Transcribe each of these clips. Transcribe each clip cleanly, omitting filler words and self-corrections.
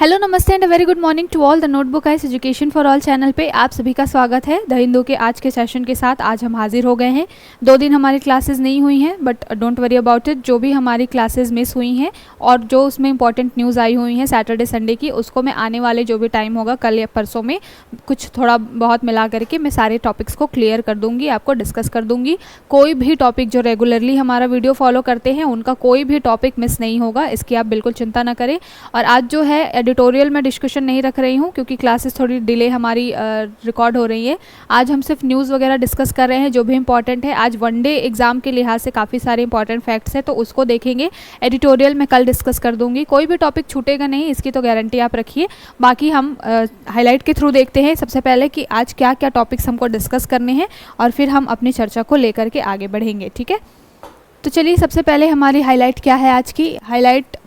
Hello नमस्ते and very good morning to all the notebook ice education for all channel पे आप सभी का स्वागत है। द हिंदू के आज के सेशन के साथ आज हम हाजिर हो गए हैं। 2 दिन हमारी क्लासेस नहीं हुई हैं but don't worry about it. जो भी हमारी क्लासेस मिस हुई हैं और जो उसमें इंपॉर्टेंट न्यूज़ आई हुई हैं सैटरडे संडे की, उसको मैं आने वाले जो भी टाइम होगा कल या परसों में कुछ थोड़ा बहुत मिला करके मैं सारे टॉपिक्स को क्लियर कर दूँगी, आपको डिस्कस कर दूँगी। कोई भी टॉपिक जो रेगुलरली हमारा वीडियो फॉलो करते हैं उनका कोई भी टॉपिक मिस नहीं होगा, इसकी आप बिल्कुल चिंता ना करें। और आज जो है एडिटोरियल में डिस्कशन नहीं रख रही हूँ क्योंकि क्लासेस थोड़ी डिले हमारी रिकॉर्ड हो रही है। आज हम सिर्फ न्यूज़ वगैरह डिस्कस कर रहे हैं जो भी इंपॉर्टेंट है। आज वनडे एग्जाम के लिहाज से काफ़ी सारे इंपॉर्टेंट फैक्ट्स हैं तो उसको देखेंगे। एडिटोरियल में कल डिस्कस कर दूंगी, कोई भी टॉपिक छूटेगा नहीं, इसकी तो गारंटी आप रखिए। बाकी हम हाईलाइट के थ्रू देखते हैं सबसे पहले कि आज क्या क्या टॉपिक्स हमको डिस्कस करने हैं और फिर हम अपनी चर्चा को लेकर के आगे बढ़ेंगे। ठीक है, तो चलिए सबसे पहले हमारी हाईलाइट क्या है। आज की हाईलाइट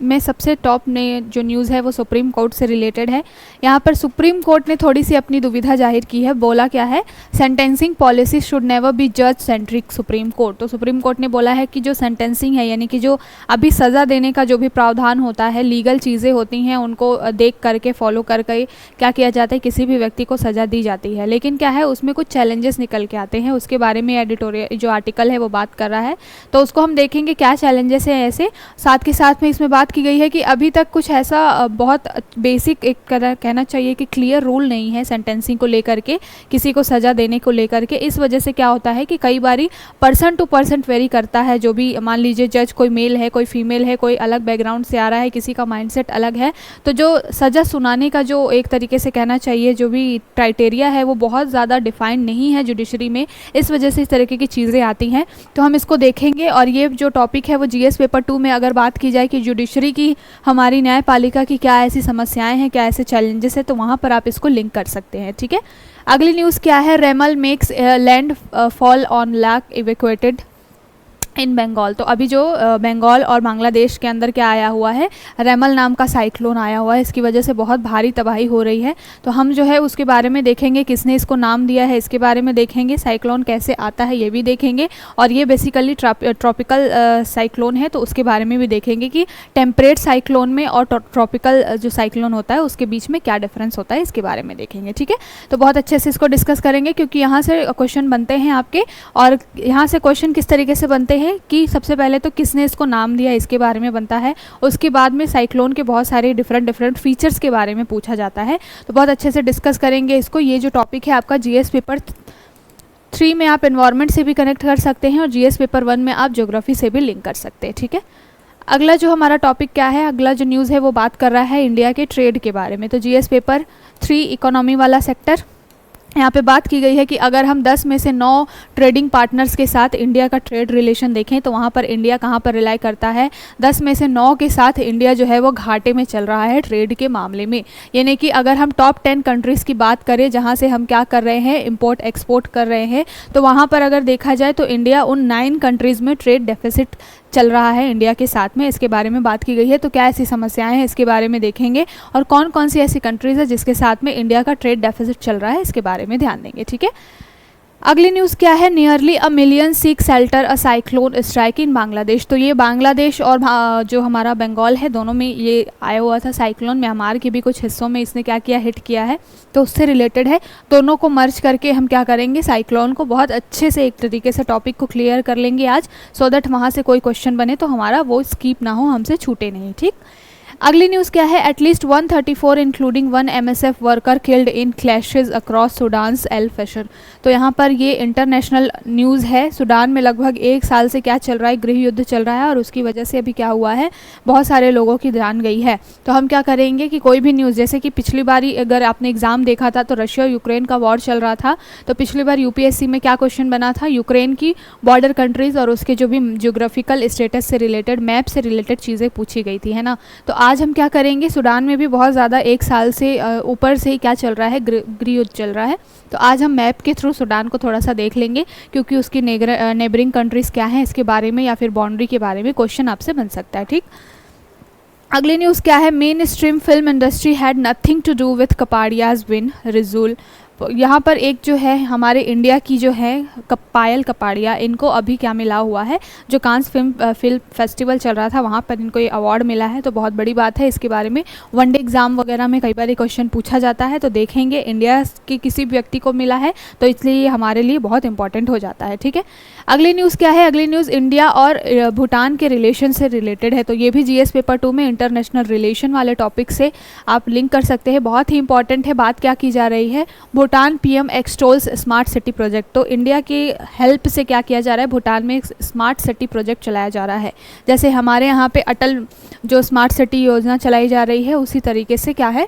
में सबसे टॉप में जो न्यूज़ है वो सुप्रीम कोर्ट से रिलेटेड है। यहाँ पर सुप्रीम कोर्ट ने थोड़ी सी अपनी दुविधा जाहिर की है। बोला क्या है, sentencing policy should never be जज सेंट्रिक सुप्रीम कोर्ट। तो सुप्रीम कोर्ट ने बोला है कि जो सेंटेंसिंग है यानी कि जो अभी सज़ा देने का जो भी प्रावधान होता है, लीगल चीज़ें होती हैं, उनको देख करके फॉलो करके क्या किया जाता है, किसी भी व्यक्ति को सज़ा दी जाती है। लेकिन क्या है, उसमें कुछ चैलेंजेस निकल के आते हैं, उसके बारे में एडिटोरियल जो आर्टिकल है वो बात कर रहा है। तो उसको हम देखेंगे क्या चैलेंजेस हैं। ऐसे साथ के साथ में इसमें बात की गई है कि अभी तक कुछ ऐसा बहुत बेसिक एक कहना चाहिए कि क्लियर रूल नहीं है सेंटेंसिंग को लेकर के, किसी को सज़ा देने को लेकर के। इस वजह से क्या होता है कि कई बारी पर्सन टू पर्सन वेरी करता है। जो भी मान लीजिए जज कोई मेल है, कोई फीमेल है, कोई अलग बैकग्राउंड से आ रहा है, किसी का माइंडसेट अलग है, तो जो सज़ा सुनाने का जो एक तरीके से कहना चाहिए जो भी क्राइटेरिया है वो बहुत ज़्यादा डिफाइंड नहीं है जुडिशरी में। इस वजह से इस तरीके की चीज़ें आती हैं, तो हम इसको देखेंगे। और ये जो टॉपिक है वो जीएस पेपर 2 में अगर बात की जाए कि जुडिशरी की हमारी न्यायपालिका की क्या ऐसी समस्याएं हैं, क्या ऐसे चैलेंजेस है, तो वहाँ पर आप इसको लिंक कर सकते हैं। ठीक है, अगली न्यूज़ क्या है, Remal makes landfall on lakh evacuated in Bengal. तो अभी जो बंगाल और बांग्लादेश के अंदर क्या आया हुआ है, रेमल नाम का साइक्लोन आया हुआ है। इसकी वजह से बहुत भारी तबाही हो रही है, तो हम जो है उसके बारे में देखेंगे, किसने इसको नाम दिया है इसके बारे में देखेंगे, साइक्लोन कैसे आता है ये भी देखेंगे। और ये बेसिकली ट्रॉपिकल साइक्लोन है तो उसके बारे में भी देखेंगे कि टेम्परेट साइक्लोन में और ट्रॉपिकल जो साइक्लोन होता है उसके बीच में क्या डिफरेंस होता है, इसके बारे में देखेंगे। ठीक है, तो बहुत अच्छे से इसको डिस्कस करेंगे क्योंकि यहाँ से क्वेश्चन बनते हैं आपके। और यहाँ से क्वेश्चन किस तरीके से बनते हैं कि सबसे पहले तो किसने इसको नाम दिया इसके बारे में बनता है, उसके बाद में साइक्लोन के बहुत सारे डिफरेंट फीचर्स के बारे में पूछा जाता है। तो बहुत अच्छे से डिस्कस करेंगे इसको। ये जो टॉपिक है आपका जीएस पेपर 3 में आप एनवायरनमेंट से भी कनेक्ट कर सकते हैं और जीएस पेपर 1 में आप ज्योग्राफी से भी लिंक कर सकते हैं। ठीक है, अगला जो हमारा टॉपिक क्या है, अगला जो न्यूज़ है वो बात कर रहा है इंडिया के ट्रेड के बारे में। तो जीएस पेपर 3 इकोनॉमी वाला सेक्टर, यहाँ पे बात की गई है कि अगर हम 10 में से 9 ट्रेडिंग पार्टनर्स के साथ इंडिया का ट्रेड रिलेशन देखें तो वहाँ पर इंडिया कहाँ पर रिलाई करता है, 10 में से 9 के साथ इंडिया जो है वो घाटे में चल रहा है ट्रेड के मामले में। यानी कि अगर हम टॉप 10 कंट्रीज़ की बात करें जहाँ से हम क्या कर रहे हैं, इंपोर्ट एक्सपोर्ट कर रहे हैं, तो वहाँ पर अगर देखा जाए तो इंडिया उन 9 कंट्रीज़ में ट्रेड डेफिसिट चल रहा है इंडिया के साथ में। इसके बारे में बात की गई है। तो क्या ऐसी समस्याएं हैं इसके बारे में देखेंगे और कौन कौन सी ऐसी कंट्रीज़ है जिसके साथ में इंडिया का ट्रेड डेफिसिट चल रहा है, इसके बारे में ध्यान देंगे। ठीक है, अगली न्यूज़ क्या है, nearly a million seek shelter a cyclone strike in Bangladesh. तो ये बांग्लादेश और जो हमारा बंगाल है दोनों में ये आया हुआ था साइक्लोन। म्यांमार के भी कुछ हिस्सों में इसने क्या किया, हिट किया है, तो उससे रिलेटेड है। दोनों को मर्ज करके हम क्या करेंगे, साइक्लोन को बहुत अच्छे से एक तरीके से टॉपिक को क्लियर कर लेंगे आज, सो दैट वहाँ से कोई क्वेश्चन बने तो हमारा वो स्किप ना हो, हमसे छूटे नहीं। ठीक, अगली न्यूज़ क्या है, at least 134 including 1 MSF worker killed in clashes across Sudan's El Fasher. तो यहाँ पर ये इंटरनेशनल न्यूज़ है। सूडान में लगभग 1 साल से क्या चल रहा है, गृह युद्ध चल रहा है और उसकी वजह से अभी क्या हुआ है, बहुत सारे लोगों की जान गई है। तो हम क्या करेंगे कि कोई भी न्यूज़, जैसे कि पिछली बारी अगर आपने एग्जाम देखा था तो रशिया और यूक्रेन का वॉर चल रहा था, तो पिछली बार यूपीएससी में क्या क्वेश्चन बना था, यूक्रेन की बॉर्डर कंट्रीज़ और उसके जो भी ज्योग्राफिकल स्टेटस से रिलेटेड, मैप से रिलेटेड चीज़ें पूछी गई थी, है ना। तो आज हम क्या करेंगे, सूडान में भी बहुत ज़्यादा 1 साल से ऊपर से ही क्या चल रहा है, गृह युद्ध चल रहा है। तो आज हम मैप के थ्रू सूडान को थोड़ा सा देख लेंगे क्योंकि उसकी नेबरिंग कंट्रीज़ क्या हैं इसके बारे में या फिर बाउंड्री के बारे में क्वेश्चन आपसे बन सकता है। ठीक, अगली न्यूज़ क्या है, mainstream film industry had nothing to do with Kapadia's win, रिजुल यहाँ पर एक जो है हमारे इंडिया की जो है पायल कपाड़िया, इनको अभी क्या मिला हुआ है, जो कांस फिल्म फेस्टिवल चल रहा था वहाँ पर इनको ये अवार्ड मिला है, तो बहुत बड़ी बात है। इसके बारे में वनडे एग्ज़ाम वगैरह में कई बार ये क्वेश्चन पूछा जाता है, तो देखेंगे इंडिया के किसी व्यक्ति को मिला है तो इसलिए ये हमारे लिए बहुत इंपॉर्टेंट हो जाता है। ठीक है, अगली न्यूज़ क्या है? अगली न्यूज़ इंडिया और भूटान के रिलेशन से रिलेटेड है, तो ये भी जीएस पेपर 2 में इंटरनेशनल रिलेशन वाले टॉपिक से आप लिंक कर सकते हैं, बहुत ही इंपॉर्टेंट है। बात क्या की जा रही है? Bhutan PM extols smart city project, तो इंडिया की हेल्प से क्या किया जा रहा है, भूटान में एक स्मार्ट सिटी प्रोजेक्ट चलाया जा रहा है। जैसे हमारे यहाँ पे अटल जो स्मार्ट सिटी योजना चलाई जा रही है, उसी तरीके से क्या है,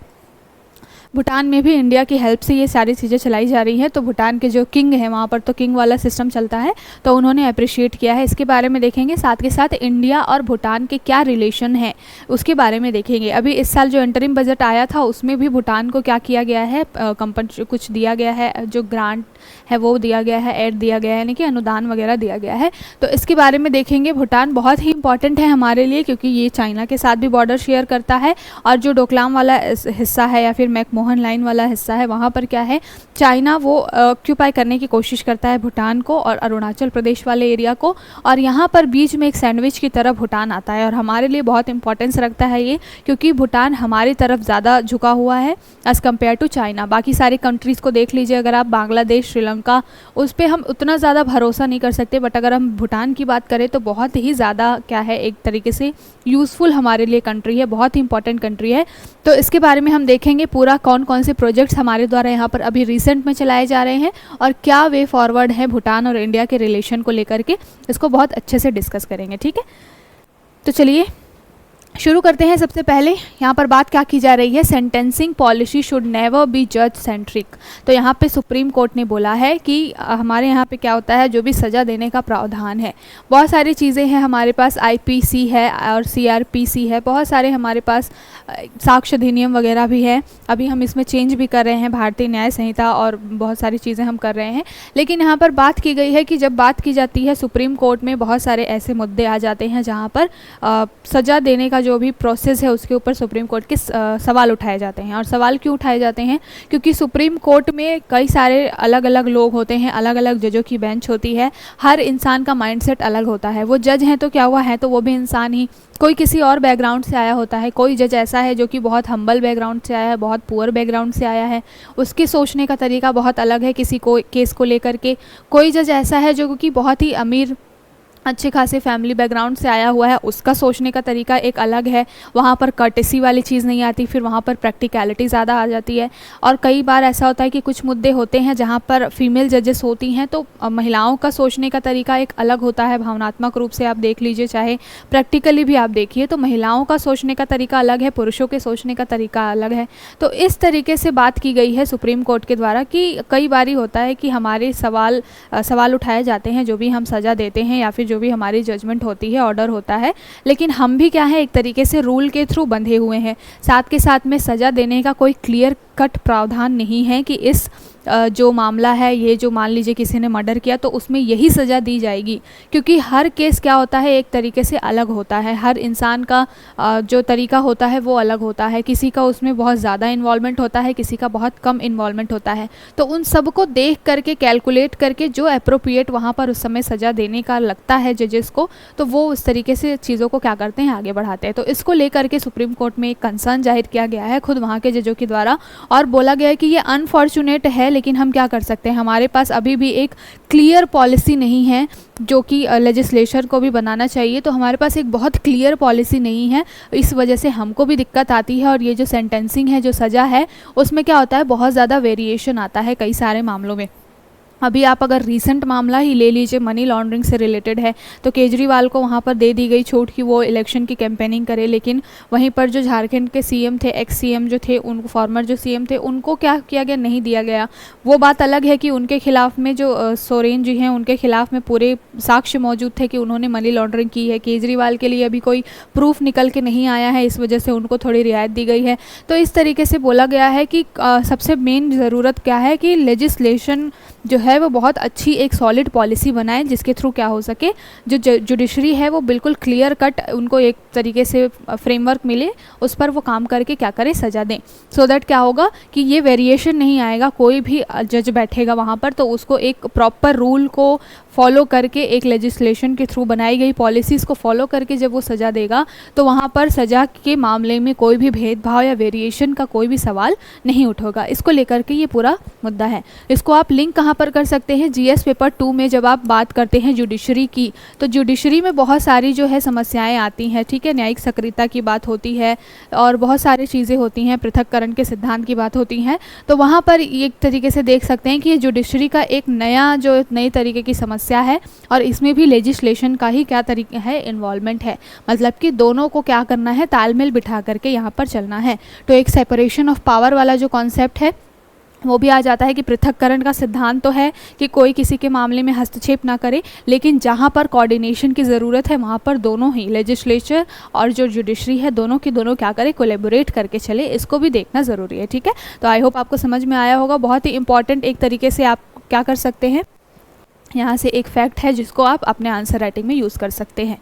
भूटान में भी इंडिया की हेल्प से ये सारी चीज़ें चलाई जा रही हैं। तो भूटान के जो किंग है वहाँ पर तो किंग वाला सिस्टम चलता है, तो उन्होंने अप्रिशिएट किया है, इसके बारे में देखेंगे। साथ के साथ इंडिया और भूटान के क्या रिलेशन है उसके बारे में देखेंगे। अभी इस साल जो इंटरिम बजट आया था उसमें भी भूटान को क्या किया गया है, कुछ दिया गया है, जो ग्रांट है वो दिया गया है, एड दिया गया है, यानी कि अनुदान वगैरह दिया गया है। तो इसके बारे में देखेंगे। भूटान बहुत ही इंपॉर्टेंट है हमारे लिए क्योंकि ये चाइना के साथ भी बॉर्डर शेयर करता है, और जो डोकलाम वाला हिस्सा है या फिर मैकमोहन लाइन वाला हिस्सा है वहाँ पर क्या है, चाइना वो ऑक्यूपाई करने की कोशिश करता है भूटान को और अरुणाचल प्रदेश वाले एरिया को, और यहाँ पर बीच में एक सैंडविच की तरह भूटान आता है। और हमारे लिए बहुत इंपॉर्टेंस रखता है ये, क्योंकि भूटान हमारी तरफ ज़्यादा झुका हुआ है एज़ कम्पेयर टू चाइना। बाकी सारी कंट्रीज़ को देख लीजिए, अगर आप बांग्लादेश, श्रीलंका, उस पर हम उतना ज़्यादा भरोसा नहीं कर सकते, बट अगर हम भूटान की बात करें तो बहुत ही ज़्यादा क्या है, एक तरीके से यूज़फुल हमारे लिए कंट्री है, बहुत ही इंपॉर्टेंट कंट्री है। तो इसके बारे में हम देखेंगे पूरा कौन कौन से प्रोजेक्ट्स हमारे द्वारा यहाँ पर अभी रिसेंट में चलाए जा रहे हैं और क्या वे फॉरवर्ड है भूटान और इंडिया के रिलेशन को लेकर के, इसको बहुत अच्छे से डिस्कस करेंगे। ठीक है, तो चलिए शुरू करते हैं। सबसे पहले यहाँ पर बात क्या की जा रही है, sentencing policy should never be जज सेंट्रिक। तो यहाँ पे सुप्रीम कोर्ट ने बोला है कि हमारे यहाँ पे क्या होता है, जो भी सज़ा देने का प्रावधान है, बहुत सारी चीज़ें हैं हमारे पास, आईपीसी है और सीआरपीसी है, बहुत सारे हमारे पास साक्ष्य अधिनियम वगैरह भी है। अभी हम इसमें चेंज भी कर रहे हैं, भारतीय न्याय संहिता और बहुत सारी चीज़ें हम कर रहे हैं। लेकिन यहाँ पर बात की गई है कि जब बात की जाती है सुप्रीम कोर्ट में, बहुत सारे ऐसे मुद्दे आ जाते हैं जहाँ पर सज़ा देने का जो भी प्रोसेस है उसके ऊपर सुप्रीम कोर्ट के सवाल उठाए जाते हैं। और सवाल क्यों उठाए जाते हैं, क्योंकि सुप्रीम कोर्ट में कई सारे अलग अलग लोग होते हैं, अलग अलग जजों की बेंच होती है, हर इंसान का माइंडसेट अलग होता है। वो जज हैं तो क्या हुआ है, तो वो भी इंसान ही, कोई किसी और बैकग्राउंड से आया होता है, कोई जज ऐसा है जो कि बहुत हम्बल बैकग्राउंड से आया है, बहुत पुअर बैकग्राउंड से आया है, उसके सोचने का तरीका बहुत अलग है किसी को केस को लेकर के। कोई जज ऐसा है जो कि बहुत ही अमीर अच्छे खासे फैमिली बैकग्राउंड से आया हुआ है, उसका सोचने का तरीका एक अलग है, वहाँ पर कर्टेसी वाली चीज़ नहीं आती, फिर वहाँ पर प्रैक्टिकलिटी ज़्यादा आ जाती है। और कई बार ऐसा होता है कि कुछ मुद्दे होते हैं जहाँ पर फीमेल जजेस होती हैं, तो महिलाओं का सोचने का तरीका एक अलग होता है, भावनात्मक रूप से आप देख लीजिए, चाहे प्रैक्टिकली भी आप देखिए, तो महिलाओं का सोचने का तरीका अलग है, पुरुषों के सोचने का तरीका अलग है। तो इस तरीके से बात की गई है सुप्रीम कोर्ट के द्वारा कि कई बारी होता है कि हमारे सवाल उठाए जाते हैं, जो भी हम सज़ा देते हैं या फिर जो भी हमारी जजमेंट होती है, ऑर्डर होता है, लेकिन हम भी क्या है, एक तरीके से रूल के थ्रू बंधे हुए हैं। साथ के साथ में सज़ा देने का कोई क्लियर कट प्रावधान नहीं है कि इस जो मामला है, ये जो मान लीजिए किसी ने मर्डर किया तो उसमें यही सज़ा दी जाएगी, क्योंकि हर केस क्या होता है, एक तरीके से अलग होता है, हर इंसान का जो तरीका होता है वो अलग होता है, किसी का उसमें बहुत ज़्यादा इन्वॉल्वमेंट होता है, किसी का बहुत कम इन्वॉल्वमेंट होता है। तो उन सब को देख करके, कैलकुलेट करके जो अप्रोप्रिएट वहाँ पर उस समय सज़ा देने का लगता है जजेस को, तो वो उस तरीके से चीज़ों को क्या करते हैं, आगे बढ़ाते हैं। तो इसको लेकर के सुप्रीम कोर्ट में एक कंसर्न जाहिर किया गया है खुद वहाँ के जजों के द्वारा, और बोला गया है कि ये अनफॉर्चुनेट है, लेकिन हम क्या कर सकते हैं, हमारे पास अभी भी एक क्लियर पॉलिसी नहीं है, जो कि लेजिस्लेशन को भी बनाना चाहिए। तो हमारे पास एक बहुत क्लियर पॉलिसी नहीं है, इस वजह से हमको भी दिक्कत आती है। और ये जो सेंटेंसिंग है, जो सज़ा है, उसमें क्या होता है, बहुत ज़्यादा वेरिएशन आता है कई सारे मामलों में। अभी आप अगर रीसेंट मामला ही ले लीजिए, मनी लॉन्ड्रिंग से रिलेटेड है, तो केजरीवाल को वहाँ पर दे दी गई छूट कि वो इलेक्शन की कैंपेनिंग करे, लेकिन वहीं पर जो झारखंड के सीएम थे, एक्स सीएम जो थे, उनको फॉर्मर जो सीएम थे, उनको क्या किया गया, नहीं दिया गया। वो बात अलग है कि उनके खिलाफ में जो सोरेन जी हैं, उनके खिलाफ में पूरे साक्ष्य मौजूद थे कि उन्होंने मनी लॉन्ड्रिंग की है। केजरीवाल के लिए अभी कोई प्रूफ निकल के नहीं आया है, इस वजह से उनको थोड़ी रियायत दी गई है। तो इस तरीके से बोला गया है कि सबसे मेन ज़रूरत क्या है कि लेजिस्लेशन जो है वो बहुत अच्छी एक सॉलिड पॉलिसी बनाए, जिसके थ्रू क्या हो सके, जो जुडिशरी है वो बिल्कुल क्लियर कट उनको एक तरीके से फ्रेमवर्क मिले उस पर वो काम करके क्या करें, सज़ा दें। सो दैट क्या होगा कि ये वेरिएशन नहीं आएगा, कोई भी जज बैठेगा वहाँ पर तो उसको एक प्रॉपर रूल को फॉलो करके, एक लेजिस्लेशन के थ्रू बनाई गई पॉलिसीज़ को फॉलो करके जब वो सज़ा देगा तो वहाँ पर सज़ा के मामले में कोई भी भेदभाव या वेरिएशन का कोई भी सवाल नहीं उठेगा। इसको लेकर के ये पूरा मुद्दा है। इसको आप लिंक कहाँ पर कर सकते हैं, जीएस पेपर 2 में जब आप बात करते हैं जुडिशरी की, तो जुडिशरी में बहुत सारी जो है समस्याएं आती हैं, ठीक है, न्यायिक सक्रियता की बात होती है और बहुत सारी चीज़ें होती हैं, पृथक्करण के सिद्धांत की बात होती हैं। तो वहाँ पर एक तरीके से देख सकते हैं कि ये जुडिशरी का एक नई तरीके की समस्या है और इसमें भी लेजिस्लेशन का ही क्या तरीका है, इन्वॉल्वमेंट है। मतलब कि दोनों को क्या करना है, तालमेल बिठा करके यहाँ पर चलना है। तो एक सेपरेशन ऑफ पावर वाला जो कॉन्सेप्ट है वो भी आ जाता है कि पृथक्करण का सिद्धांत तो है कि कोई किसी के मामले में हस्तक्षेप ना करे, लेकिन जहाँ पर कोऑर्डिनेशन की ज़रूरत है वहाँ पर दोनों ही लेजिस्लेचर और जो जुडिशरी है दोनों की दोनों क्या करें, कोलैबोरेट करके चले। इसको भी देखना ज़रूरी है, ठीक है। तो आई होप आपको समझ में आया होगा। बहुत ही इंपॉर्टेंट एक तरीके से आप क्या कर सकते हैं, यहाँ से एक फैक्ट है जिसको आप अपने आंसर राइटिंग में यूज़ कर सकते हैं।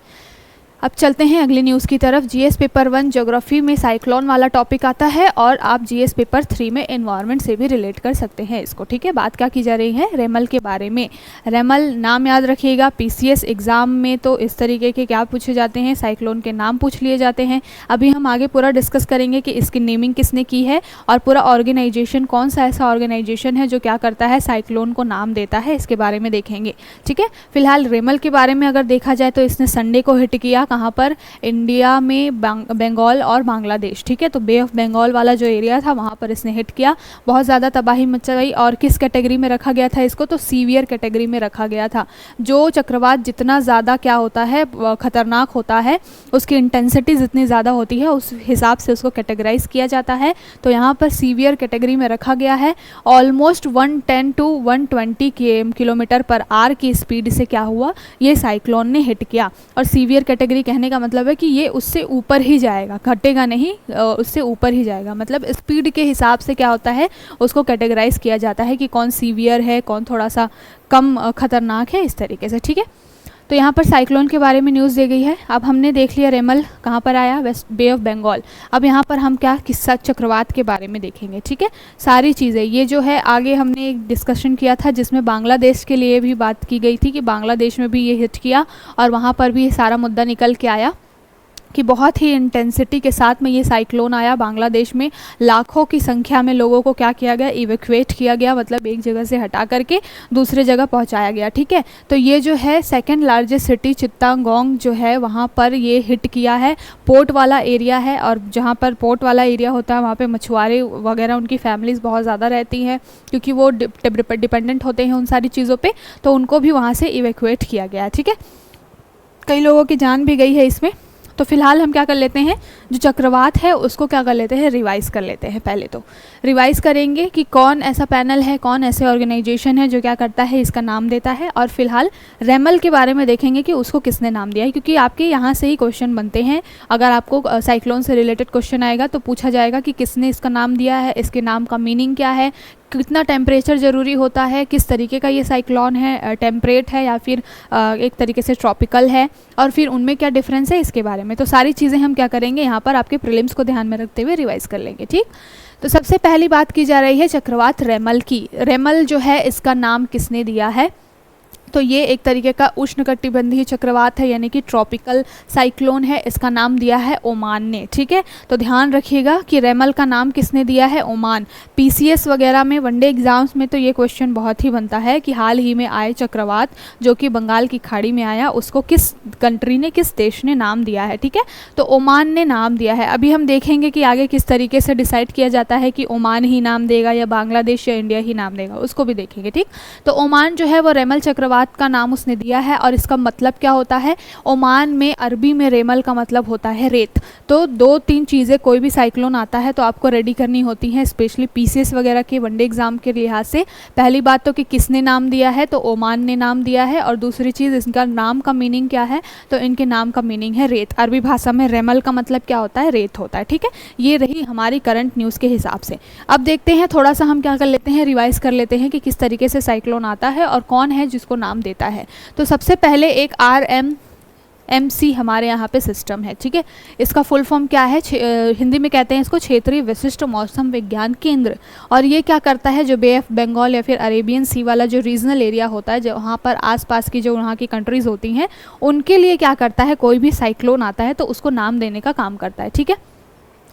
अब चलते हैं अगली न्यूज़ की तरफ। जीएस पेपर 1 ज्योग्राफी में साइक्लोन वाला टॉपिक आता है और आप जीएस पेपर 3 में एनवायरनमेंट से भी रिलेट कर सकते हैं इसको, ठीक है। बात क्या की जा रही है, रेमल के बारे में। रेमल नाम याद रखिएगा, पीसीएस एग्ज़ाम में तो इस तरीके के क्या पूछे जाते हैं, साइक्लोन के नाम पूछ लिए जाते हैं। अभी हम आगे पूरा डिस्कस करेंगे कि इसकी नेमिंग किसने की है और पूरा ऑर्गेनाइजेशन कौन सा ऐसा ऑर्गेनाइजेशन है जो क्या करता है, साइक्लोन को नाम देता है, इसके बारे में देखेंगे, ठीक है। फिलहाल रेमल के बारे में अगर देखा जाए तो इसने संडे को हिट किया, कहाँ पर, इंडिया में बंगाल और बांग्लादेश, ठीक है। तो बे ऑफ बंगाल वाला जो एरिया था वहाँ पर इसने हिट किया, बहुत ज़्यादा तबाही मचाई। और किस कैटेगरी में रखा गया था इसको, तो सीवियर कैटेगरी में रखा गया था। जो चक्रवात जितना ज़्यादा क्या होता है, ख़तरनाक होता है, उसकी इंटेंसिटी जितनी ज़्यादा होती है उस हिसाब से उसको कैटेगराइज किया जाता है। तो यहाँ पर सीवियर कैटेगरी में रखा गया है। Almost 110 to 120 kilometre per hour की स्पीड से क्या हुआ, ये साइक्लोन ने हिट किया। और सीवियर कैटेगरी कहने का मतलब है कि ये उससे ऊपर ही जाएगा, घटेगा नहीं, उससे ऊपर ही जाएगा। मतलब स्पीड के हिसाब से क्या होता है, उसको कैटेगराइज किया जाता है कि कौन सीवियर है, कौन थोड़ा सा कम खतरनाक है, इस तरीके से, ठीक है। तो यहाँ पर साइक्लोन के बारे में न्यूज़ दी गई है। अब हमने देख लिया रेमल कहाँ पर आया, वेस्ट बे ऑफ बंगाल। अब यहाँ पर हम क्या किस्सा चक्रवात के बारे में देखेंगे, ठीक है। सारी चीज़ें ये जो है, आगे हमने एक डिस्कशन किया था जिसमें बांग्लादेश के लिए भी बात की गई थी कि बांग्लादेश में भी ये हिट किया और वहाँ पर भी ये सारा मुद्दा निकल के आया कि बहुत ही इंटेंसिटी के साथ में ये साइक्लोन आया। बांग्लादेश में लाखों की संख्या में लोगों को क्या किया गया, इवैक्यूएट किया गया, मतलब एक जगह से हटा करके दूसरे जगह पहुंचाया गया, ठीक है। तो ये जो है सेकंड लार्जेस्ट सिटी चित्तागोंग जो है वहाँ पर ये हिट किया है। पोर्ट वाला एरिया है और जहाँ पर पोर्ट वाला एरिया होता है वहाँ पर मछुआरे वगैरह उनकी फैमिलीज़ बहुत ज़्यादा रहती हैं क्योंकि वो डिपेंडेंट होते हैं उन सारी चीज़ों पर, तो उनको भी वहाँ से इवैक्यूएट किया गया, ठीक है। कई लोगों की जान भी गई है इसमें। तो फिलहाल हम क्या कर लेते हैं, जो चक्रवात है उसको क्या कर लेते हैं, रिवाइज़ कर लेते हैं। पहले तो रिवाइज़ करेंगे कि कौन ऐसा पैनल है, कौन ऐसे ऑर्गेनाइजेशन है जो क्या करता है, इसका नाम देता है। और फिलहाल रेमल के बारे में देखेंगे कि उसको किसने नाम दिया है, क्योंकि आपके यहाँ से ही क्वेश्चन बनते हैं। अगर आपको साइक्लोन से रिलेटेड क्वेश्चन आएगा तो पूछा जाएगा कि किसने इसका नाम दिया है, इसके नाम का मीनिंग क्या है, कितना टेम्परेचर ज़रूरी होता है, किस तरीके का ये साइक्लोन है, टेम्परेट है या फिर एक तरीके से ट्रॉपिकल है, और फिर उनमें क्या डिफरेंस है इसके बारे में। तो सारी चीज़ें हम क्या करेंगे यहाँ पर आपके प्रीलिम्स को ध्यान में रखते हुए रिवाइज कर लेंगे, ठीक। तो सबसे पहली बात की जा रही है चक्रवात रेमल की। रेमल जो है इसका नाम किसने दिया है, तो ये एक तरीके का उष्णकटिबंधीय चक्रवात है, यानी कि ट्रॉपिकल साइक्लोन है। इसका नाम दिया है ओमान ने, ठीक है। तो ध्यान रखिएगा कि रेमल का नाम किसने दिया है, ओमान। पीसीएस वगैरह में वनडे एग्जाम्स में तो ये क्वेश्चन बहुत ही बनता है कि हाल ही में आए चक्रवात जो कि बंगाल की खाड़ी में आया, उसको किस कंट्री ने, किस देश ने नाम दिया है, ठीक है। तो ओमान ने नाम दिया है। अभी हम देखेंगे कि आगे किस तरीके से डिसाइड किया जाता है कि ओमान ही नाम देगा या बांग्लादेश या इंडिया ही नाम देगा, उसको भी देखेंगे, ठीक। तो ओमान जो है वो रेमल चक्रवात का नाम उसने दिया है। और इसका मतलब क्या होता है, ओमान में अरबी में रेमल का मतलब होता है रेत। तो 2-3 चीज़ें, कोई भी साइक्लोन आता है तो आपको रेडी करनी होती हैं, स्पेशली पीसीएस वगैरह के वनडे एग्जाम के लिहाज से। पहली बात तो कि किसने नाम दिया है, तो ओमान ने नाम दिया है। और दूसरी चीज़, इनका नाम का मीनिंग क्या है, तो इनके नाम का मीनिंग है रेत। अरबी भाषा में रेमल का मतलब क्या होता है, रेत होता है, ठीक है। ये रही हमारी करंट न्यूज़ के हिसाब से। अब देखते हैं, थोड़ा सा हम क्या कर लेते हैं, रिवाइज कर लेते हैं कि किस तरीके से साइक्लोन आता है और कौन है जिसको नाम देता है। तो सबसे पहले एक MC हमारे यहाँ पे सिस्टम है, ठीक है। इसका फुल फॉर्म क्या है, हिंदी में कहते हैं इसको क्षेत्रीय विशिष्ट मौसम विज्ञान केंद्र। और ये क्या करता है, जो बे ऑफ बंगाल या फिर अरेबियन सी वाला जो रीजनल एरिया होता है, जो वहाँ पर आसपास की जो वहाँ की कंट्रीज़ होती हैं, उनके लिए क्या करता है, कोई भी साइक्लोन आता है तो उसको नाम देने का काम करता है, ठीक है।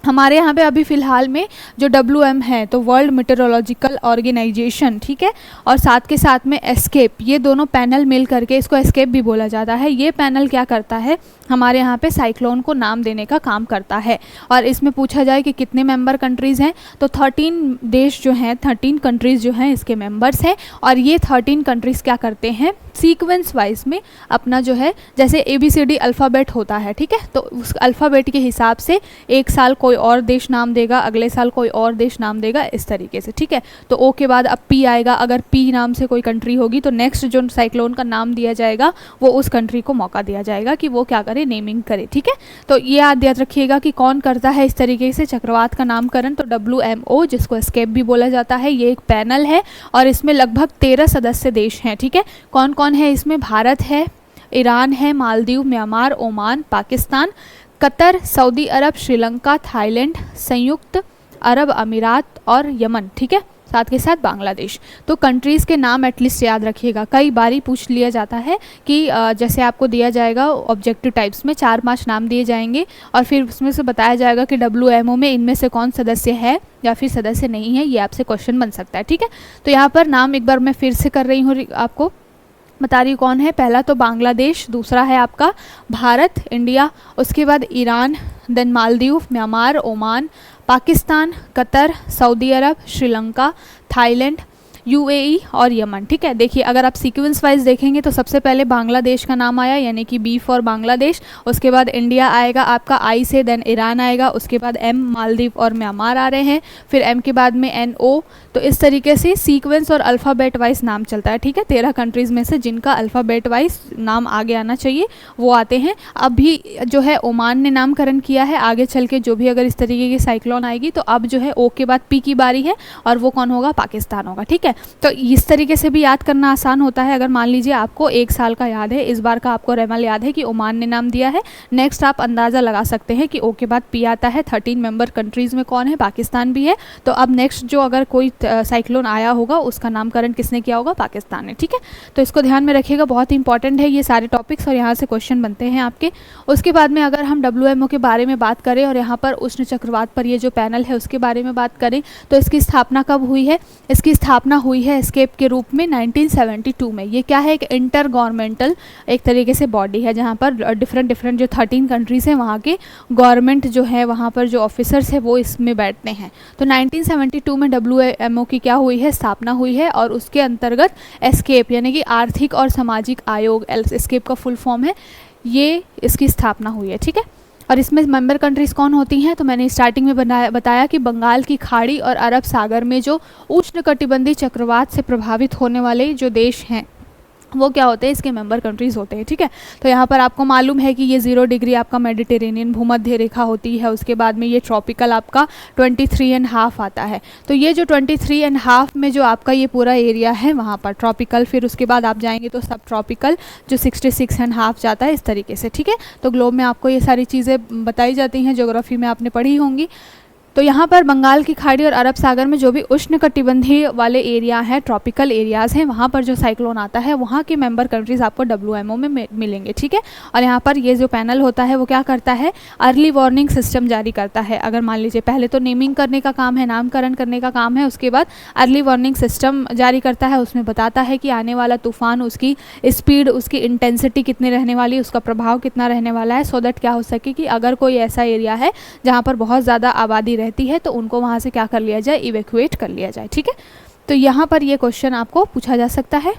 हमारे यहाँ पे अभी फ़िलहाल में जो WM है तो वर्ल्ड मेटेरोलॉजिकल ऑर्गेनाइजेशन, ठीक है, और साथ के साथ में एस्केप, ये दोनों पैनल मिल करके, इसको एस्केप भी बोला जाता है, ये पैनल क्या करता है, हमारे यहाँ पे साइक्लोन को नाम देने का काम करता है। और इसमें पूछा जाए कि कितने मेंबर कंट्रीज़ हैं, तो 13 देश जो हैं, 13 कंट्रीज़ जो हैं इसके मेंबर्स हैं। और ये 13 कंट्रीज़ क्या करते हैं, सीक्वेंस वाइज में अपना जो है, जैसे ABCD अल्फ़ाबेट होता है, ठीक है, तो उस अल्फ़ाबेट के हिसाब से एक साल कोई और देश नाम देगा, अगले साल कोई और देश नाम देगा, इस तरीके से, ठीक है। तो O के बाद अब P आएगा, अगर P नाम से कोई कंट्री होगी तो नेक्स्ट जो साइक्लोन का नाम दिया जाएगा वो उस कंट्री को मौका दिया जाएगा कि वो क्या करे, नेमिंग करे, ठीक है। तो ये याद रखिएगा कि कौन करता है इस तरीके से चक्रवात का नामकरण, तो WMO, जिसको एस्केप भी बोला जाता है, ये एक पैनल है और इसमें लगभग 13 सदस्य देश हैं, ठीक है। कौन कौन है इसमें, भारत है, ईरान है, Maldives, Myanmar, Oman, Pakistan, Qatar, Saudi Arab, Sri Lanka, Thailand, संयुक्त अरब अमीरात और यमन, ठीक है, साथ के साथ बांग्लादेश। तो कंट्रीज़ के नाम एटलीस्ट याद रखिएगा, कई बारी पूछ लिया जाता है कि जैसे आपको दिया जाएगा ऑब्जेक्टिव टाइप्स में 4-5 नाम दिए जाएंगे और फिर उसमें से बताया जाएगा कि WMO में इनमें से कौन सदस्य है या फिर सदस्य नहीं है, ये आपसे क्वेश्चन बन सकता है, ठीक है। तो यहाँ पर नाम एक बार मैं फिर से कर रही हूँ, आपको बता रही हूँ कौन है। पहला तो बांग्लादेश, दूसरा है आपका भारत, इंडिया, उसके बाद Iran, then Maldives, Myanmar, Oman, Pakistan, Qatar, Saudi Arab, Sri Lanka, Thailand, UAE और यमन, ठीक है। देखिए अगर आप सीक्वेंस वाइज देखेंगे तो सबसे पहले बांग्लादेश का नाम आया, यानी कि B फॉर बांग्लादेश, उसके बाद इंडिया आएगा आपका I से, देन ईरान आएगा, उसके बाद M मालदीव और म्यांमार आ रहे हैं, फिर M के बाद में NO। तो इस तरीके से सीक्वेंस और अल्फ़ाबेट वाइज नाम चलता है, ठीक है। 13 कंट्रीज़ में से जिनका अल्फ़ाबेट वाइज नाम आगे आना चाहिए वो आते हैं। अभी जो है ओमान ने नामकरण किया है, आगे चल के जो भी अगर इस तरीके की साइक्लोन आएगी तो अब जो है O के बाद P की बारी है और वो कौन होगा, पाकिस्तान होगा, ठीक है। तो इस तरीके से भी याद करना आसान होता है। अगर मान लीजिए आपको एक साल का याद है, इस बार का आपको रेमल याद है कि ओमान ने नाम दिया है, नेक्स्ट आप अंदाज़ा लगा सकते हैं कि O के बाद P आता है, 13 मेंबर कंट्रीज़ में कौन है, पाकिस्तान भी है। तो अब नेक्स्ट जो अगर कोई साइक्लोन आया होगा उसका नामकरण किसने किया होगा, पाकिस्तान ने, ठीक है। तो इसको ध्यान में रखिएगा, बहुत इंपॉर्टेंट है ये सारे टॉपिक्स और यहाँ से क्वेश्चन बनते हैं आपके। उसके बाद में अगर हम WMO के बारे में बात करें और यहाँ पर उष्ण चक्रवात पर ये जो पैनल है उसके बारे में बात करें तो इसकी स्थापना कब हुई है, इसकी स्थापना हुई है एस्केप के रूप में 1972 में। ये क्या है, एक इंटर गवर्नमेंटल एक तरीके से बॉडी है जहाँ पर डिफरेंट जो 13 कंट्रीज़ हैं वहाँ के गवर्नमेंट जो है, वहाँ पर जो ऑफिसर्स है वो इसमें बैठते हैं। तो 1972 में WMO की क्या हुई है, स्थापना हुई है और उसके अंतर्गत एस्केप यानी कि आर्थिक और सामाजिक आयोग, एस्केप का फुल फॉर्म है, ये इसकी स्थापना हुई है, ठीक है। और इसमें मेंबर कंट्रीज़ कौन होती हैं, तो मैंने स्टार्टिंग में बताया कि बंगाल की खाड़ी और अरब सागर में जो उष्णकटिबंधीय चक्रवात से प्रभावित होने वाले जो देश हैं वो क्या होते हैं, इसके मेंबर कंट्रीज़ होते हैं, ठीक है। तो यहाँ पर आपको मालूम है कि ये 0 डिग्री आपका मेडिटेरेनियन भूमध्य रेखा होती है, उसके बाद में ये ट्रॉपिकल आपका 23.5 आता है। तो ये जो 23.5 में जो आपका ये पूरा एरिया है वहाँ पर ट्रॉपिकल, फिर उसके बाद आप जाएंगे तो सब ट्रॉपिकल जो 66.5 जाता है, इस तरीके से, ठीक है। तो ग्लोब में आपको ये सारी चीज़ें बताई जाती हैं, ज्योग्राफी में आपने पढ़ी होंगी। तो यहाँ पर बंगाल की खाड़ी और अरब सागर में जो भी उष्णकटिबंधीय वाले एरिया हैं, ट्रॉपिकल एरियाज़ हैं, वहाँ पर जो साइक्लोन आता है वहाँ के मेंबर कंट्रीज़ आपको WMO में मिलेंगे, ठीक है। और यहाँ पर ये जो पैनल होता है वो क्या करता है, अर्ली वार्निंग सिस्टम जारी करता है। अगर मान लीजिए पहले तो नेमिंग करने का काम है, नामकरण करने का काम है, उसके बाद अर्ली वार्निंग सिस्टम जारी करता है, उसमें बताता है कि आने वाला तूफ़ान, उसकी स्पीड, उसकी इंटेंसिटी कितनी रहने वाली है, उसका प्रभाव कितना रहने वाला है, सो दैट क्या हो सके कि अगर कोई ऐसा एरिया है जहाँ पर बहुत ज़्यादा आबादी रहती है तो उनको वहाँ से क्या कर लिया जाए, इवैक्यूएट कर लिया जाए, ठीक है। तो यहाँ पर ये क्वेश्चन आपको पूछा जा सकता है।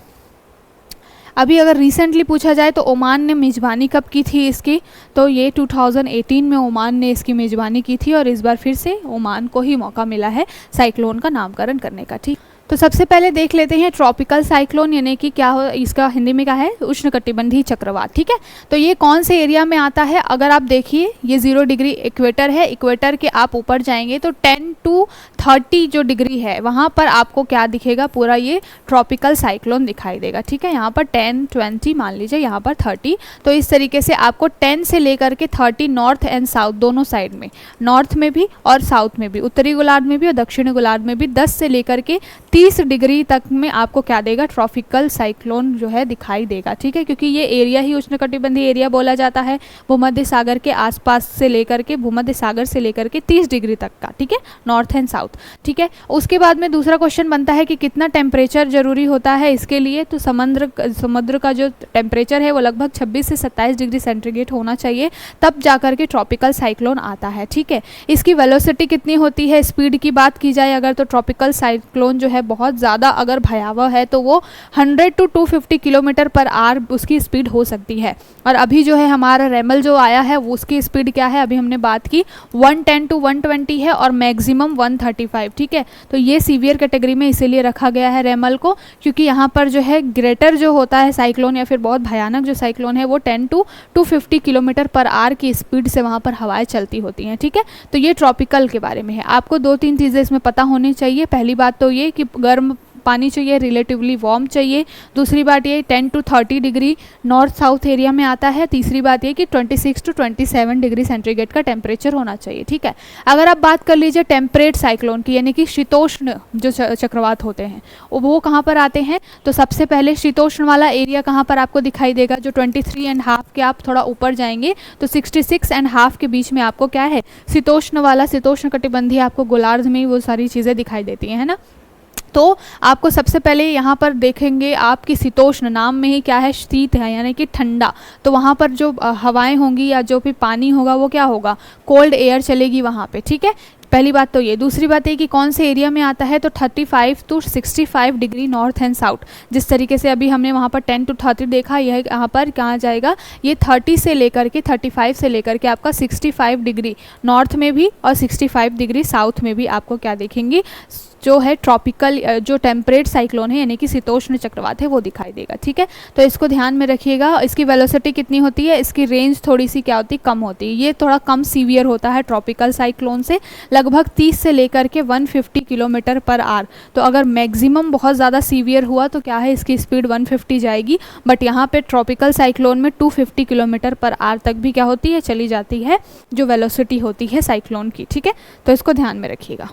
अभी अगर रिसेंटली पूछा जाए तो ओमान ने मेज़बानी कब की थी इसकी, तो ये 2018 में ओमान ने इसकी मेज़बानी की थी और इस बार फिर से ओमान को ही मौका मिला है साइक्लोन का नामकरण करने का, ठीक। तो सबसे पहले देख लेते हैं ट्रॉपिकल साइक्लोन यानी कि क्या हो, इसका हिंदी में क्या है, उष्णकटिबंधीय चक्रवात। ठीक है, तो ये कौन से एरिया में आता है, अगर आप देखिए ये 0 डिग्री इक्वेटर है, इक्वेटर के आप ऊपर जाएंगे तो 10 to 30 जो डिग्री है वहाँ पर आपको क्या दिखेगा, पूरा ये ट्रॉपिकल साइक्लोन दिखाई देगा। ठीक है, यहाँ पर 10, 20 मान लीजिए, यहाँ पर 30, तो इस तरीके से आपको 10 से लेकर के 30 नॉर्थ एंड साउथ दोनों साइड में, नॉर्थ में भी और साउथ में भी, उत्तरी गोलार्ध में भी और दक्षिणी गोलार्ध में भी 10 से लेकर के 30 डिग्री तक में आपको क्या देगा, ट्रॉपिकल साइक्लोन जो है दिखाई देगा। ठीक है, क्योंकि ये एरिया ही उष्णकटिबंधीय एरिया बोला जाता है, भूमध्य सागर के आसपास से लेकर के, भूमध्य सागर से लेकर के 30 डिग्री तक का। ठीक है, नॉर्थ एंड साउथ। ठीक है, उसके बाद में दूसरा क्वेश्चन बनता है कि कितना टेम्परेचर जरूरी होता है इसके लिए, तो समुद्र का जो टेम्परेचर है वो लगभग 26 से 27 डिग्री सेंटीग्रेड होना चाहिए, तब जाकर के ट्रॉपिकल साइक्लोन आता है। ठीक है, इसकी वेलोसिटी कितनी होती है, स्पीड की बात की जाए अगर, तो ट्रॉपिकल साइक्लोन जो है बहुत ज़्यादा अगर भयावह है तो वो 100 to 250 किलोमीटर पर आवर उसकी स्पीड हो सकती है। और अभी जो है हमारा रेमल जो आया है वो उसकी स्पीड क्या है, अभी हमने बात की 110 to 120 है और मैक्सिमम 135। ठीक है, तो ये सीवियर कैटेगरी में इसीलिए रखा गया है रेमल को, क्योंकि यहाँ पर जो है ग्रेटर जो होता है साइक्लोन या फिर बहुत भयानक जो साइक्लोन है वो 10 to 250 किलोमीटर पर आवर की स्पीड से वहाँ पर हवाएं चलती होती हैं। ठीक है, तो ये ट्रॉपिकल के बारे में है। आपको 2-3 चीज़ें इसमें पता होनी चाहिए। पहली बात तो ये कि गर्म पानी चाहिए, रिलेटिवली वार्म चाहिए। दूसरी बात ये 10 to 30 degree north south area में आता है। तीसरी बात ये कि 26 to 27 डिग्री सेंटीग्रेड का टेम्परेचर होना चाहिए। ठीक है, अगर आप बात कर लीजिए टेम्परेट साइक्लोन की, यानी कि शीतोष्ण जो चक्रवात होते हैं वो कहाँ पर आते हैं, तो सबसे पहले शीतोष्ण वाला एरिया कहाँ पर आपको दिखाई देगा, जो 23.5 के आप थोड़ा ऊपर जाएंगे तो 66.5 के बीच में आपको क्या है, शीतोष्ण वाला, शीतोष्ण कटिबंधीय आपको गोलार्ध में वो सारी चीज़ें दिखाई देती हैं, है ना। तो आपको सबसे पहले यहाँ पर देखेंगे आपकी शीतोष्ण, नाम में ही क्या है, शीत है यानी कि ठंडा, तो वहाँ पर जो हवाएं होंगी या जो भी पानी होगा वो क्या होगा, कोल्ड एयर चलेगी वहाँ पे। ठीक है, पहली बात तो ये। दूसरी बात ये कि कौन से एरिया में आता है, तो 35 to 65 degree north and south. जिस तरीके से अभी हमने वहाँ पर 10 to 30 देखा, यह यहाँ पर कहाँ जाएगा, ये 30 से लेकर के 35 से लेकर के आपका 65 डिग्री नॉर्थ में भी और 65 डिग्री साउथ में भी आपको क्या देखेंगी, जो है ट्रॉपिकल जो टेम्परेट साइक्लोन है यानी कि शीतोष्ण चक्रवात है वो दिखाई देगा। ठीक है, तो इसको ध्यान में रखिएगा। इसकी वेलोसिटी कितनी होती है, इसकी रेंज थोड़ी सी क्या होती है, कम होती है। ये थोड़ा कम सीवियर होता है ट्रॉपिकल साइक्लोन से, लगभग 30 से लेकर के 150 किलोमीटर पर आवर। तो अगर मैक्सिमम बहुत ज़्यादा सीवियर हुआ तो क्या है, इसकी स्पीड 150 जाएगी, बट यहाँ पे ट्रॉपिकल साइक्लोन में 250 किलोमीटर पर आवर तक भी क्या होती है, चली जाती है जो वेलोसिटी होती है साइक्लोन की। ठीक है, तो इसको ध्यान में रखिएगा।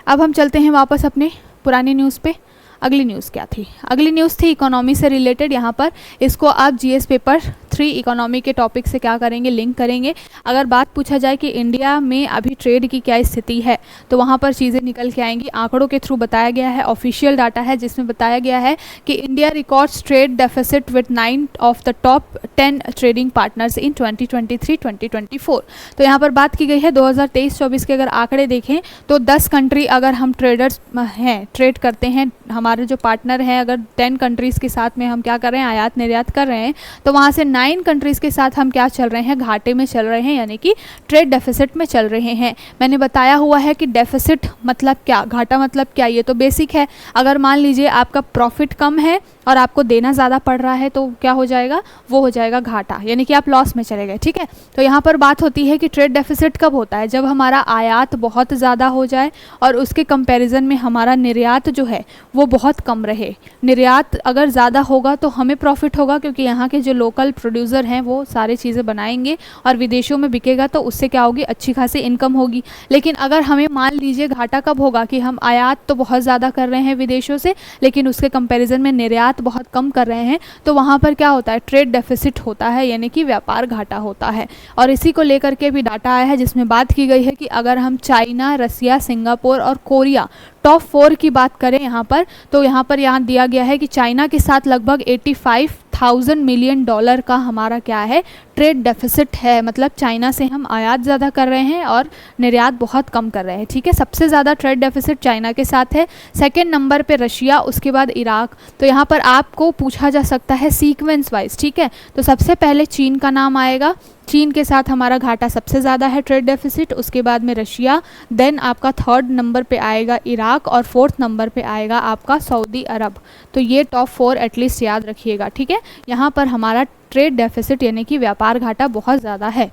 अब हम चलते हैं वापस अपने पुरानी न्यूज़ पे। अगली न्यूज़ क्या थी, अगली न्यूज़ थी इकोनॉमी से रिलेटेड। यहाँ पर इसको आप जीएस पेपर 3 इकोनॉमी के टॉपिक से क्या करेंगे, लिंक करेंगे। अगर बात पूछा जाए कि इंडिया में अभी ट्रेड की क्या स्थिति है, तो वहाँ पर चीज़ें निकल के आएंगी। आंकड़ों के थ्रू बताया गया है, ऑफिशियल डाटा है जिसमें बताया गया है कि India records trade deficit with 9 of the top 10 trading partners in 2023-2024। तो यहाँ पर बात की गई है 2023-24 के अगर आंकड़े देखें तो 10 कंट्री अगर हम ट्रेडर्स हैं, ट्रेड करते हैं, हमारे जो पार्टनर हैं, अगर 10 कंट्रीज़ के साथ में हम क्या कर रहे हैं, आयात निर्यात कर रहे हैं, तो वहाँ से 9 कंट्रीज़ के साथ हम क्या चल रहे हैं, घाटे में चल रहे हैं, यानी कि ट्रेड डेफिसिट में चल रहे हैं। मैंने बताया हुआ है कि डेफिसिट मतलब क्या, घाटा मतलब क्या, ये तो बेसिक है। अगर मान लीजिए आपका प्रॉफिट कम है और आपको देना ज़्यादा पड़ रहा है तो क्या हो जाएगा, वो हो जाएगा घाटा, यानी कि आप लॉस में चले गए। ठीक है, तो यहाँ पर बात होती है कि ट्रेड डेफिसिट कब होता है, जब हमारा आयात बहुत ज़्यादा हो जाए और उसके कंपैरिजन में हमारा निर्यात जो है वो बहुत कम रहे। निर्यात अगर ज़्यादा होगा तो हमें प्रॉफिट होगा, क्योंकि यहाँ के जो लोकल प्रोड्यूसर हैं वो सारी चीज़ें बनाएंगे और विदेशों में बिकेगा, तो उससे क्या होगी, अच्छी खासी इनकम होगी। लेकिन अगर हमें मान लीजिए घाटा कब होगा कि हम आयात तो बहुत ज़्यादा कर रहे हैं विदेशों से, लेकिन उसके कंपैरिजन में निर्यात बहुत कम कर रहे हैं, तो वहाँ पर क्या होता है, ट्रेड डेफिसिट होता है, यानी कि व्यापार घाटा होता है। और इसी को लेकर के भी डाटा आया है जिसमें बात की गई है कि अगर हम चाइना, रसिया, सिंगापुर और कोरिया टॉप 4 की बात करें यहाँ पर, तो यहाँ दिया गया है कि चाइना के साथ लगभग $85,000 मिलियन का हमारा क्या है, ट्रेड डेफिसिट है, मतलब चाइना से हम आयात ज़्यादा कर रहे हैं और निर्यात बहुत कम कर रहे हैं, ठीक है। सबसे ज़्यादा ट्रेड डेफिसिट चाइना के साथ है, सेकंड नंबर पे रशिया, उसके बाद इराक। तो यहाँ पर आपको पूछा जा सकता है सीक्वेंस वाइज, ठीक है। तो सबसे पहले चीन का नाम आएगा, चीन के साथ हमारा घाटा सबसे ज़्यादा है ट्रेड डेफिसिट, उसके बाद में रशिया, देन आपका थर्ड नंबर पे आएगा इराक और फोर्थ नंबर पे आएगा आपका सऊदी अरब। तो ये टॉप 4 एटलीस्ट याद रखिएगा, ठीक है। यहाँ पर हमारा ट्रेड डेफिसिट यानी कि व्यापार घाटा बहुत ज़्यादा है।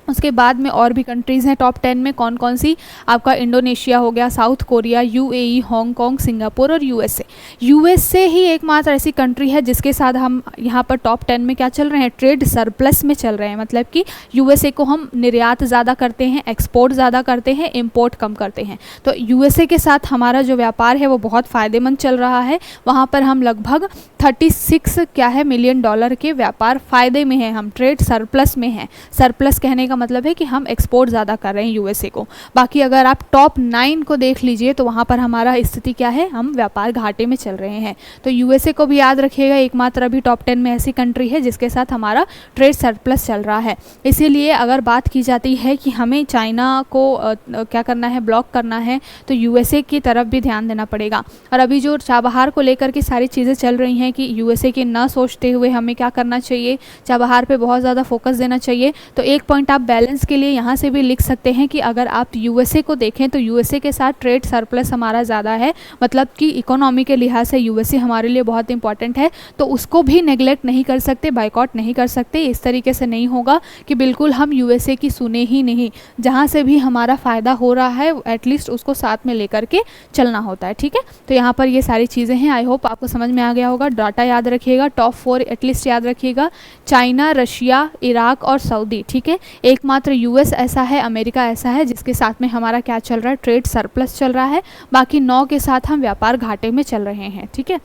उसके बाद में और भी कंट्रीज़ हैं टॉप 10 में, कौन कौन सी, आपका इंडोनेशिया हो गया, south Korea, UAE, Hong Kong, Singapore और यूएसए। यूएसए ही एकमात्र ऐसी कंट्री है जिसके साथ हम यहाँ पर टॉप 10 में क्या चल रहे हैं, ट्रेड सरप्लस में चल रहे हैं। मतलब कि यूएसए को हम निर्यात ज़्यादा करते हैं, एक्सपोर्ट ज़्यादा करते हैं, इम्पोर्ट कम करते हैं। तो यूएसए के साथ हमारा जो व्यापार है वो बहुत फ़ायदेमंद चल रहा है। वहाँ पर हम लगभग 36 क्या है मिलियन डॉलर के व्यापार फ़ायदे में हैं, हम ट्रेड सरप्लस में हैं। सरप्लस कहने का मतलब है कि हम एक्सपोर्ट ज़्यादा कर रहे हैं यूएसए को। बाकी अगर आप टॉप 9 को देख लीजिए तो वहाँ पर हमारा स्थिति क्या है, हम व्यापार घाटे में चल रहे हैं। तो यूएसए को भी याद रखिएगा, एकमात्र अभी टॉप 10 में ऐसी कंट्री है जिसके साथ हमारा ट्रेड सरप्लस चल रहा है। इसीलिए अगर बात की जाती है कि हमें चाइना को क्या करना है, ब्लॉक करना है, तो यूएसए की तरफ भी ध्यान देना पड़ेगा। और अभी जो चाबहार को लेकर के सारी चीज़ें चल रही हैं कि यूएसए के ना सोचते हुए हमें क्या करना चाहिए, चाबहार पे बहुत ज़्यादा फोकस देना चाहिए। तो एक पॉइंट आप बैलेंस के लिए यहाँ से भी लिख सकते हैं कि अगर आप यूएसए को देखें तो यूएसए के साथ ट्रेड सरप्लस हमारा ज़्यादा है, मतलब कि इकोनॉमी के लिहाज से यूएसए हमारे लिए बहुत इंपॉर्टेंट है। तो उसको भी नेगलेक्ट नहीं कर सकते, बाइकआउट नहीं कर सकते। इस तरीके से नहीं होगा कि बिल्कुल हम यूएसए की सुने ही नहीं, जहाँ से भी हमारा फ़ायदा हो रहा है एटलीस्ट उसको साथ में लेकर के चलना होता है, ठीक है। तो यहाँ पर ये सारी चीज़ें हैं, आई होप आपको समझ में आ गया होगा। डाटा याद रखिएगा, टॉप 4 एटलीस्ट याद रखिएगा, चाइना, रशिया, इराक और सऊदी, ठीक है। एकमात्र यूएस ऐसा है, अमेरिका ऐसा है जिसके साथ में हमारा क्या चल रहा है, ट्रेड सरप्लस चल रहा है। बाकी 9 के साथ हम व्यापार घाटे में चल रहे हैं, ठीक है।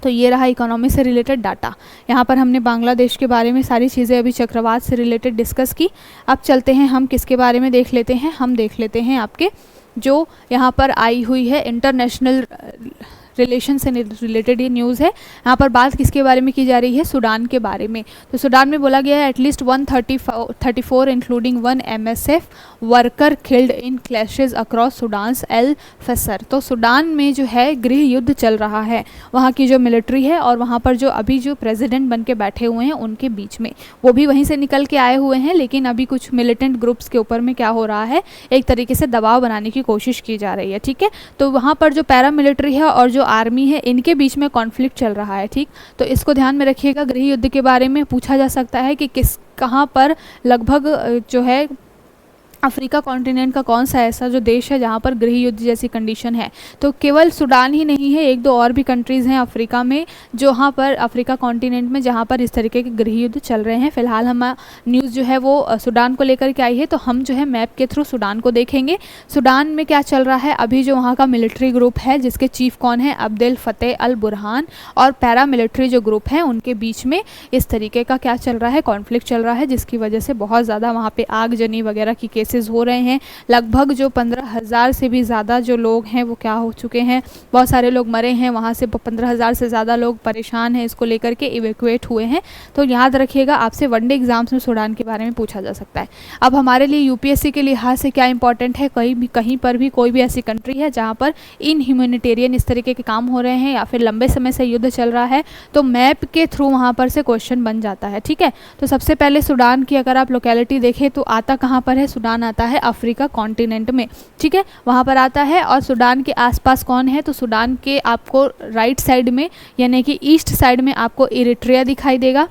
तो ये रहा इकोनॉमी से रिलेटेड डाटा। यहाँ पर हमने बांग्लादेश के बारे में सारी चीज़ें अभी चक्रवात से रिलेटेड डिस्कस की। अब चलते हैं हम किसके बारे में देख लेते हैं, हम देख लेते हैं आपके जो यहाँ पर आई हुई है इंटरनेशनल रिलेशन से रिलेटेड ये न्यूज़ है। यहाँ पर बात किसके बारे में की जा रही है, सूडान के बारे में। तो सूडान में बोला गया है at least 134 including 1 MSF worker killed in clashes across Sudan's El Fasher. तो सूडान में जो है गृह युद्ध चल रहा है, वहाँ की जो मिलिट्री है और वहाँ पर जो अभी जो प्रेसिडेंट बन के बैठे हुए हैं उनके बीच में, वो भी वहीं से निकल के आए हुए हैं, लेकिन अभी कुछ मिलिटेंट ग्रुप्स के ऊपर में क्या हो रहा है, एक तरीके से दबाव बनाने की कोशिश की जा रही है, ठीक है। तो वहाँ पर जो पैरा मिलिट्री है और जो आर्मी है इनके बीच में कॉन्फ्लिक्ट चल रहा है, ठीक। तो इसको ध्यान में रखिएगा। गृह युद्ध के बारे में पूछा जा सकता है कि कहाँ पर लगभग जो है अफ्रीका कॉन्टिनेंट का कौन सा ऐसा जो देश है जहाँ पर गृह युद्ध जैसी कंडीशन है। तो केवल सूडान ही नहीं है, एक दो और भी कंट्रीज़ हैं अफ्रीका में, जहाँ पर अफ्रीका कॉन्टिनेंट में जहाँ पर इस तरीके के गृह युद्ध चल रहे हैं। फिलहाल हम न्यूज़ जो है वो सूडान को लेकर के आई है, तो हम जो है मैप के थ्रू सूडान को देखेंगे। सूडान में क्या चल रहा है, अभी जो वहाँ का मिलिट्री ग्रुप है जिसके चीफ कौन है, अब्देल फतेह अल बुरहान, और पैरा मिलिट्री जो ग्रुप है उनके बीच में इस तरीके का क्या चल रहा है, कॉन्फ्लिक्ट चल रहा है, जिसकी वजह से बहुत ज़्यादा वहाँ पर आगजनी वगैरह की केसेस हो रहे हैं। लगभग जो 15,000 से भी ज़्यादा जो लोग हैं वो क्या हो चुके हैं, बहुत सारे लोग मरे हैं, वहाँ से 15,000 से ज़्यादा लोग परेशान हैं, इसको लेकर के इवैक्यूएट हुए हैं। तो याद रखिएगा, आपसे वनडे एग्जाम्स में सूडान के बारे में पूछा जा सकता है। अब हमारे लिए यूपीएससी के लिहाज से क्या इंपॉर्टेंट है, कहीं पर भी कोई भी ऐसी कंट्री है जहाँ पर इन ह्यूमैनिटेरियन इस तरीके के काम हो रहे हैं या फिर लंबे समय से युद्ध चल रहा है, तो मैप के थ्रू वहाँ पर से क्वेश्चन बन जाता है, ठीक है। तो सबसे पहले सूडान की अगर आप लोकेलिटी देखें तो आता कहाँ पर है, सूडान आता है अफ्रीका कॉन्टिनेंट में, ठीक है, वहाँ पर आता है। और सूडान के आसपास कौन है, तो सूडान के आपको राइट साइड में यानी कि ईस्ट साइड में आपको इरिट्रिया दिखाई देगा,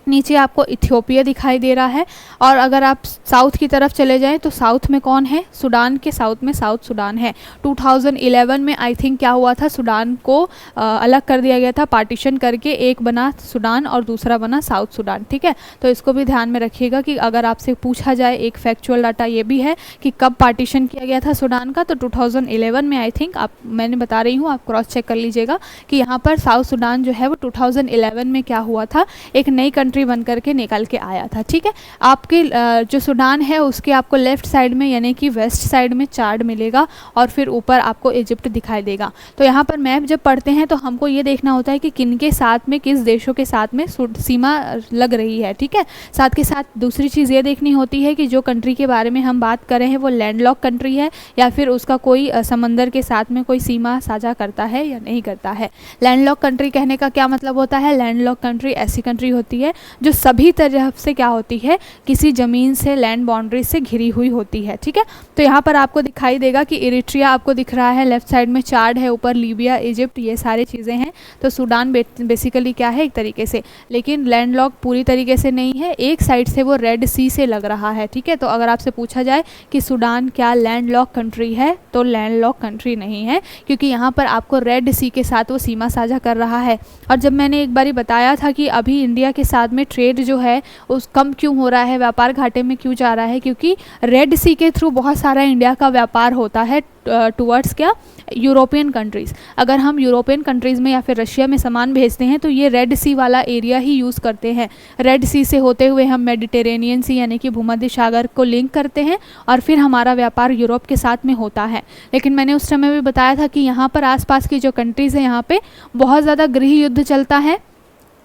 नीचे आपको इथियोपिया दिखाई दे रहा है। और अगर आप साउथ की तरफ चले जाएं तो साउथ में कौन है, सूडान के साउथ में साउथ सूडान है। 2011 में आई थिंक क्या हुआ था, सूडान को अलग कर दिया गया था पार्टीशन करके, एक बना सूडान और दूसरा बना साउथ सूडान, ठीक है। तो इसको भी ध्यान में रखिएगा कि अगर आपसे पूछा जाए, एक फैक्चुअल डाटा ये भी है कि कब पार्टीशन किया गया था सूडान का, तो 2011 में आई थिंक, आप मैंने बता रही हूँ, आप क्रॉस चेक कर लीजिएगा कि यहाँ पर साउथ सूडान जो है वो 2011 में क्या हुआ था, एक नई कंट्री बन करके निकल के आया था। ठीक है, आपके जो सूडान है उसके आपको लेफ्ट साइड में यानी कि वेस्ट साइड में चार्ट मिलेगा और फिर ऊपर आपको इजिप्ट दिखाई देगा। तो यहाँ पर मैप जब पढ़ते हैं तो हमको ये देखना होता है कि किन के साथ में, किस देशों के साथ में सीमा लग रही है। ठीक है, साथ के साथ दूसरी चीज़ ये देखनी होती है कि जो कंट्री के बारे में हम बात कर रहे हैं वो लैंडलॉक कंट्री है या फिर उसका कोई समंदर के साथ में कोई सीमा साझा करता है या नहीं करता है। लैंडलॉक कंट्री कहने का क्या मतलब होता है? लैंडलॉक कंट्री ऐसी कंट्री होती है जो सभी तरफ से क्या होती है, किसी ज़मीन से, लैंड बाउंड्री से घिरी हुई होती है। ठीक है, तो यहाँ पर आपको दिखाई देगा कि इरिट्रिया आपको दिख रहा है, लेफ्ट साइड में चार्ट है, ऊपर लीबिया, इजिप्ट, ये सारी चीज़ें हैं। तो सूडान बेसिकली क्या है, एक तरीके से, लेकिन लैंडलॉक पूरी तरीके से नहीं है, एक साइड से वो रेड सी से लग रहा है। ठीक है, तो अगर आपसे पूछा जाए कि सूडान क्या लैंडलॉक कंट्री है, तो लैंडलॉक कंट्री नहीं है, क्योंकि यहाँ पर आपको रेड सी के साथ वो सीमा साझा कर रहा है। और जब मैंने एक बारी बताया था कि अभी इंडिया के साथ में ट्रेड जो है उस कम क्यों हो रहा है, व्यापार घाटे में क्यों जा रहा है, क्योंकि रेड सी के थ्रू बहुत सारा इंडिया का व्यापार होता है टुवर्ड्स क्या, यूरोपियन कंट्रीज़। अगर हम यूरोपियन कंट्रीज़ में या फिर रशिया में सामान भेजते हैं तो ये रेड सी वाला एरिया ही यूज़ करते हैं। रेड सी से होते हुए हम मेडिटेरेनियन सी यानी कि भूमध्य सागर को लिंक करते हैं और फिर हमारा व्यापार यूरोप के साथ में होता है। लेकिन मैंने उस समय भी बताया था कि यहाँ पर आसपास की जो कंट्रीज़ हैं यहाँ पे बहुत ज़्यादा गृह युद्ध चलता है,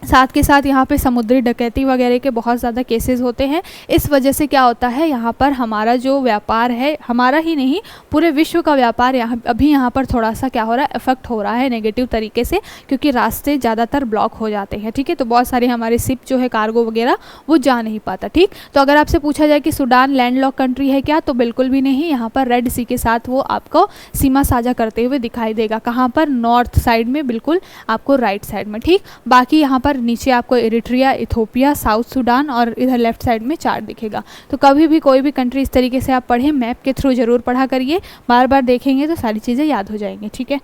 साथ के साथ यहाँ पे समुद्री डकैती वगैरह के बहुत ज़्यादा केसेस होते हैं। इस वजह से क्या होता है, यहाँ पर हमारा जो व्यापार है, हमारा ही नहीं पूरे विश्व का व्यापार यहाँ पर थोड़ा सा क्या हो रहा है, इफेक्ट हो रहा है नेगेटिव तरीके से, क्योंकि रास्ते ज़्यादातर ब्लॉक हो जाते हैं। ठीक है, तो बहुत सारे हमारे शिप जो है, कार्गो वगैरह, वो जा नहीं पाता। ठीक, तो अगर आपसे पूछा जाए कि सूडान लैंडलॉक कंट्री है क्या, तो बिल्कुल भी नहीं। यहाँ पर रेड सी के साथ वो आपको सीमा साझा करते हुए दिखाई देगा। कहाँ पर? नॉर्थ साइड में, बिल्कुल आपको राइट साइड में। ठीक, बाकी यहाँ पर नीचे आपको इरिट्रिया, इथोपिया, साउथ सूडान और इधर लेफ्ट साइड में चार्ट दिखेगा। तो कभी भी कोई भी कंट्री इस तरीके से आप पढ़ें, मैप के थ्रू ज़रूर पढ़ा करिए, बार बार देखेंगे तो सारी चीज़ें याद हो जाएंगी। ठीक है,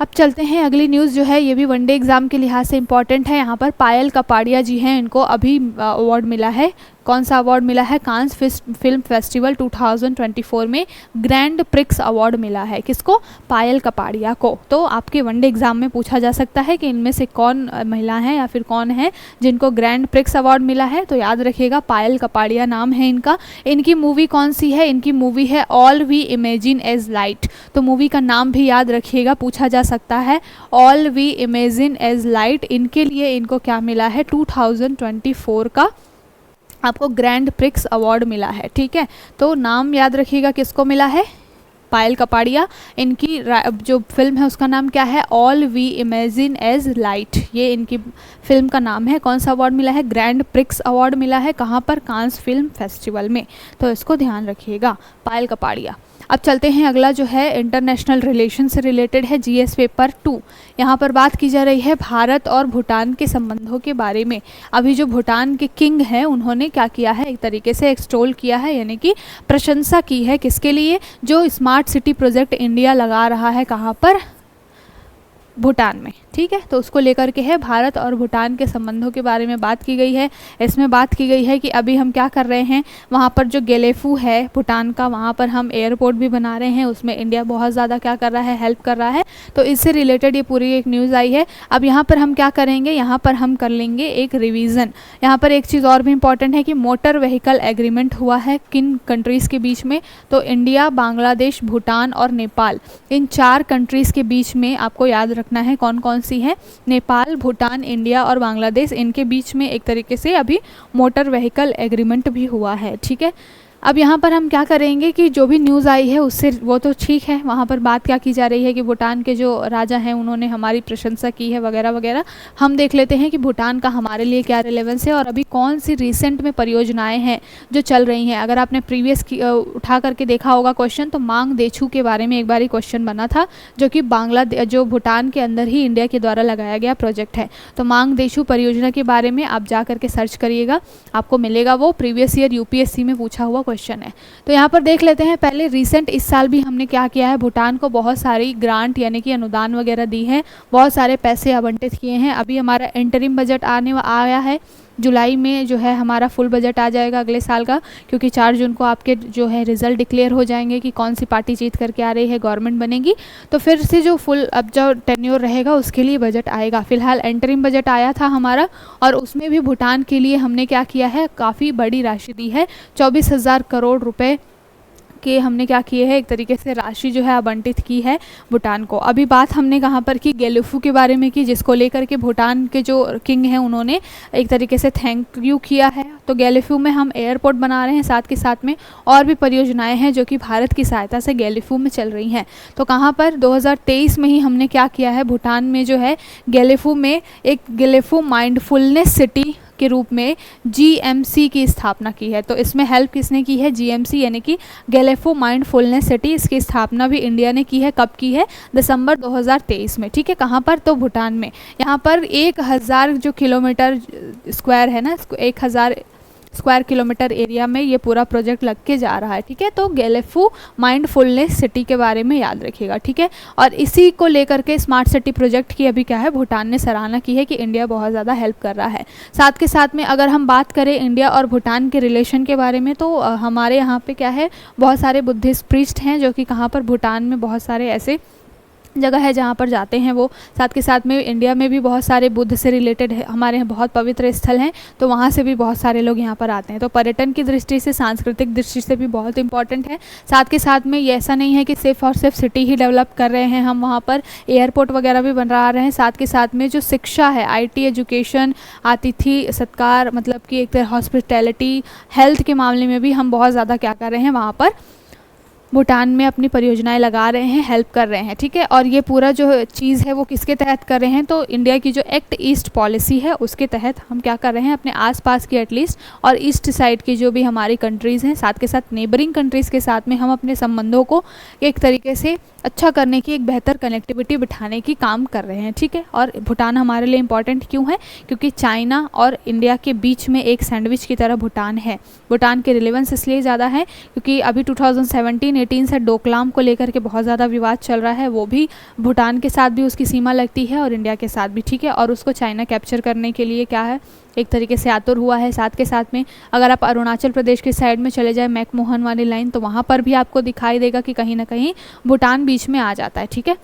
अब चलते हैं अगली न्यूज़ जो है, ये भी वनडे एग्ज़ाम के लिहाज से इंपॉर्टेंट है। यहाँ पर पायल कपाड़िया जी हैं, इनको अभी अवार्ड मिला है। कौन सा अवार्ड मिला है? कांस फिल्म फेस्टिवल 2024 में ग्रैंड प्रिक्स अवार्ड मिला है। किसको? पायल कपाड़िया को। तो आपके वनडे एग्ज़ाम में पूछा जा सकता है कि इनमें से कौन महिला हैं या फिर कौन है जिनको ग्रैंड प्रिक्स अवार्ड मिला है। तो याद रखिएगा, पायल कपाड़िया नाम है इनका। इनकी मूवी कौन सी है? इनकी मूवी है all we imagine as light. तो मूवी का नाम भी याद रखिएगा, पूछा जा सकता है, all we imagine as light. इनके लिए इनको क्या मिला है? 2024 का आपको ग्रैंड प्रिक्स अवार्ड मिला है। ठीक है, तो नाम याद रखिएगा किसको मिला है, पायल कपाड़िया। इनकी जो फिल्म है उसका नाम क्या है? All we imagine as light, ये इनकी फिल्म का नाम है। कौन सा अवार्ड मिला है? ग्रैंड प्रिक्स अवार्ड मिला है। कहाँ पर? कांस फिल्म फेस्टिवल में। तो इसको ध्यान रखिएगा, पायल कपाड़िया। अब चलते हैं, अगला जो है इंटरनेशनल रिलेशन से रिलेटेड है, जीएस पेपर 2। यहाँ पर बात की जा रही है भारत और भूटान के संबंधों के बारे में। अभी जो भूटान के किंग हैं उन्होंने क्या किया है, एक तरीके से एक्सटोल किया है, यानी कि प्रशंसा की है। किसके लिए? जो स्मार्ट सिटी प्रोजेक्ट इंडिया लगा रहा है, कहाँ पर? भूटान में। ठीक है, तो उसको लेकर के है, भारत और भूटान के संबंधों के बारे में बात की गई है। इसमें बात की गई है कि अभी हम क्या कर रहे हैं, वहाँ पर जो गेलेफू है भूटान का, वहाँ पर हम एयरपोर्ट भी बना रहे हैं, उसमें इंडिया बहुत ज़्यादा क्या कर रहा है, हेल्प कर रहा है। तो इससे रिलेटेड ये पूरी एक न्यूज़ आई है। अब यहाँ पर हम क्या करेंगे, यहाँ पर हम कर लेंगे एक रिवीजन। यहाँ पर एक चीज़ और भी इंपॉर्टेंट है कि मोटर व्हीकल एग्रीमेंट हुआ है किन कंट्रीज़ के बीच में, तो इंडिया, बांग्लादेश, भूटान और नेपाल, इन 4 कंट्रीज़ के बीच में आपको याद रखना है कौन कौन सी है, नेपाल, भूटान, इंडिया और बांग्लादेश, इनके बीच में एक तरीके से अभी मोटर व्हीकल एग्रीमेंट भी हुआ है। ठीक है, अब यहाँ पर हम क्या करेंगे कि जो भी न्यूज़ आई है उससे, वो तो ठीक है, वहाँ पर बात क्या की जा रही है कि भूटान के जो राजा हैं उन्होंने हमारी प्रशंसा की है वगैरह वगैरह। हम देख लेते हैं कि भूटान का हमारे लिए क्या रिलेवेंस है और अभी कौन सी रिसेंट में परियोजनाएं हैं जो चल रही हैं। अगर आपने प्रीवियस उठा करके देखा होगा क्वेश्चन, तो मांग देछू के बारे में एक बार ही क्वेश्चन बना था, जो कि जो भूटान के अंदर ही इंडिया के द्वारा लगाया गया प्रोजेक्ट है। तो मांग देछू परियोजना के बारे में आप जा करके सर्च करिएगा, आपको मिलेगा, वो प्रीवियस ईयर यूपीएससी में पूछा हुआ क्वेश्चन है। तो यहाँ पर देख लेते हैं पहले रिसेंट, इस साल भी हमने क्या किया है, भूटान को बहुत सारी ग्रांट यानी कि अनुदान वगैरह दी है, बहुत सारे पैसे आवंटित किए हैं। अभी हमारा इंटरिम बजट आया है जुलाई में जो है हमारा फुल बजट आ जाएगा अगले साल का, क्योंकि 4 जून को आपके जो है रिज़ल्ट डिक्लेयर हो जाएंगे कि कौन सी पार्टी जीत करके आ रही है, गवर्नमेंट बनेगी। तो फिर से जो फुल अब जो टेन्योर रहेगा उसके लिए बजट आएगा। फ़िलहाल एंटरिम बजट आया था हमारा, और उसमें भी भूटान के लिए हमने क्या किया है, काफ़ी बड़ी राशि दी है। 24,000 करोड़ रुपए के हमने क्या किए हैं, एक तरीके से राशि जो है आवंटित की है भूटान को। अभी बात हमने कहाँ पर की, गेलिफू के बारे में की, जिसको लेकर के भूटान के जो किंग हैं उन्होंने एक तरीके से थैंक यू किया है। तो गेलिफू में हम एयरपोर्ट बना रहे हैं, साथ के साथ में और भी परियोजनाएं हैं जो कि भारत की सहायता से गेलिफू में चल रही हैं। तो कहाँ पर 2023 में ही हमने क्या किया है, भूटान में जो है गेलिफू में एक गेलिफू माइंडफुलनेस सिटी के रूप में GMC की स्थापना की है। तो इसमें हेल्प किसने की है, GMC यानी कि गेलेफो माइंडफुलनेस सिटी। इसकी स्थापना भी इंडिया ने की है। कब की है, दिसंबर 2023 में। ठीक है, कहाँ पर, तो भूटान में। यहाँ पर 1000 जो किलोमीटर स्क्वायर है ना, 1000 स्क्वायर किलोमीटर एरिया में ये पूरा प्रोजेक्ट लग के जा रहा है। ठीक है, तो गेलेफू माइंडफुलनेस सिटी के बारे में याद रखिएगा। ठीक है, और इसी को लेकर के स्मार्ट सिटी प्रोजेक्ट की अभी क्या है, भूटान ने सराहना की है कि इंडिया बहुत ज़्यादा हेल्प कर रहा है। साथ के साथ में अगर हम बात करें इंडिया और भूटान के रिलेशन के बारे में, तो हमारे यहाँ पे क्या है, बहुत सारे बुद्धिस्ट प्रीस्ट हैं जो कि कहाँ पर, भूटान में बहुत सारे ऐसे जगह है जहाँ पर जाते हैं वो। साथ के साथ में इंडिया में भी बहुत सारे बुद्ध से रिलेटेड है, हमारे यहाँ बहुत पवित्र स्थल हैं, तो वहाँ से भी बहुत सारे लोग यहाँ पर आते हैं। तो पर्यटन की दृष्टि से, सांस्कृतिक दृष्टि से भी बहुत इंपॉर्टेंट है। साथ के साथ में ये ऐसा नहीं है कि सिर्फ और सिर्फ सिटी ही डेवलप कर रहे हैं हम, वहाँ पर एयरपोर्ट वगैरह भी बना रहे हैं। साथ के साथ में जो शिक्षा है, IT एजुकेशन, अतिथि सत्कार, मतलब कि एक तरह हॉस्पिटैलिटी, हेल्थ के मामले में भी हम बहुत ज़्यादा क्या कर रहे हैं, वहाँ पर भूटान में अपनी परियोजनाएं लगा रहे हैं, हेल्प कर रहे हैं। ठीक है, और ये पूरा जो चीज़ है वो किसके तहत कर रहे हैं, तो इंडिया की जो एक्ट ईस्ट पॉलिसी है उसके तहत हम क्या कर रहे हैं, अपने आसपास की एटलीस्ट और ईस्ट साइड की जो भी हमारी कंट्रीज़ हैं, साथ के साथ नेबरिंग कंट्रीज़ के साथ में हम अपने संबंधों को एक तरीके से अच्छा करने की, एक बेहतर कनेक्टिविटी बिठाने की काम कर रहे हैं। ठीक है, और भूटान हमारे लिए इम्पॉर्टेंट क्यों है, क्योंकि चाइना और इंडिया के बीच में एक सैंडविच की तरह भूटान है। भूटान के रिलेवेंस इसलिए ज़्यादा है क्योंकि अभी 2017-18 से डोकलाम को लेकर के बहुत ज़्यादा विवाद चल रहा है। वो भी भूटान के साथ भी उसकी सीमा लगती है और इंडिया के साथ भी। ठीक है, और उसको चाइना कैप्चर करने के लिए क्या है, एक तरीके से आतुर हुआ है। साथ के साथ में अगर आप अरुणाचल प्रदेश के साइड में चले जाए, मैकमोहन वाली लाइन, तो वहाँ पर भी आपको दिखाई देगा कि कहीं ना कहीं भूटान बीच में आ जाता है। ठीक है,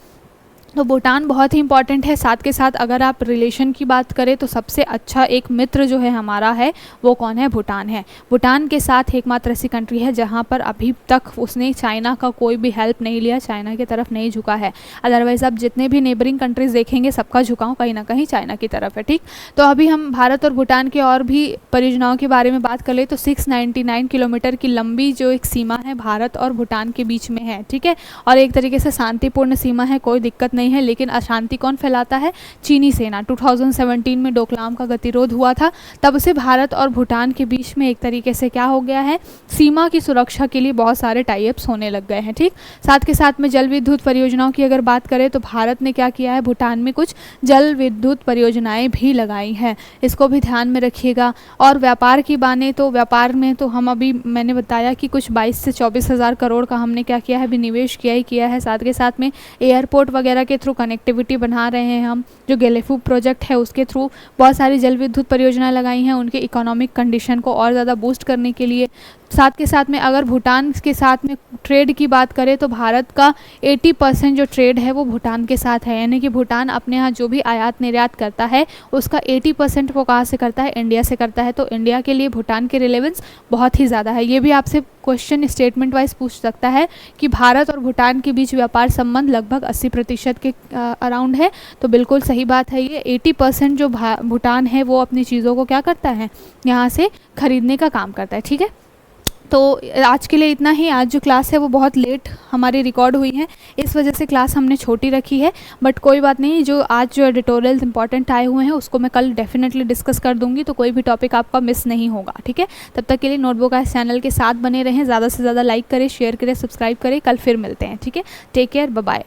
तो भूटान बहुत ही इंपॉर्टेंट है। साथ के साथ अगर आप रिलेशन की बात करें तो सबसे अच्छा एक मित्र जो है हमारा है वो कौन है, भूटान है। भूटान के साथ एकमात्र ऐसी कंट्री है जहाँ पर अभी तक उसने चाइना का कोई भी हेल्प नहीं लिया, चाइना की तरफ नहीं झुका है। अदरवाइज़ आप जितने भी नेबरिंग कंट्रीज़ देखेंगे सबका झुकाव कहीं ना कहीं चाइना की तरफ है। ठीक, तो अभी हम भारत और भूटान के और भी परियोजनाओं के बारे में बात कर ले तो 699 किलोमीटर की लंबी जो एक सीमा है भारत और भूटान के बीच में है। ठीक है, और एक तरीके से शांतिपूर्ण सीमा है, कोई दिक्कत नहीं है। लेकिन अशांति कौन फैलाता है, चीनी सेना। 2017 में डोकलाम का गतिरोध हुआ था, तब से भारत और भूटान के बीच में एक तरीके से क्या हो गया है, सीमा की सुरक्षा के लिए बहुत सारे टाई अप्स होने लग गए हैं। ठीक, साथ के साथ में जल विद्युत परियोजनाओं की अगर बात करें तो भारत ने क्या किया है, भूटान में कुछ जल विद्युत परियोजनाएं भी लगाई हैं, इसको भी ध्यान में रखिएगा। और व्यापार की बातें, तो व्यापार में तो हम अभी मैंने बताया कि कुछ 22 से 24 हज़ार करोड़ का हमने क्या किया है, विनिवेश किया ही किया है। साथ के साथ में एयरपोर्ट वगैरह के थ्रू कनेक्टिविटी बना रहे हैं हम, जो गेलेफू प्रोजेक्ट है उसके थ्रू बहुत सारी जल विद्युत परियोजनाएं लगाई हैं उनके इकोनॉमिक कंडीशन को और ज़्यादा बूस्ट करने के लिए। साथ के साथ में अगर भूटान के साथ में ट्रेड की बात करें तो भारत का 80% जो ट्रेड है वो भूटान के साथ है, यानी कि भूटान अपने यहाँ जो भी आयात निर्यात करता है उसका 80% वो कहाँ से करता है, इंडिया से करता है। तो इंडिया के लिए भूटान के रिलेवेंस बहुत ही ज़्यादा है। ये भी आपसे क्वेश्चन स्टेटमेंट वाइज पूछ सकता है कि भारत और भूटान के बीच व्यापार संबंध लगभग 80% के अराउंड है, तो बिल्कुल सही बात है। ये 80% जो भूटान है वो अपनी चीज़ों को क्या करता है, यहाँ से खरीदने का काम करता है। ठीक है, तो आज के लिए इतना ही। आज जो क्लास है वो बहुत लेट हमारी रिकॉर्ड हुई है, इस वजह से क्लास हमने छोटी रखी है, बट कोई बात नहीं। जो आज जो एडिटोरियल्स इंपॉर्टेंट आए हुए हैं उसको मैं कल डेफिनेटली डिस्कस कर दूंगी, तो कोई भी टॉपिक आपका मिस नहीं होगा। ठीक है, तब तक के लिए नोटबुक आज चैनल के साथ बने रहें, ज़्यादा से ज़्यादा लाइक करें, शेयर करें, सब्सक्राइब करें। कल फिर मिलते हैं। ठीक है, टेक केयर, बाय बाय।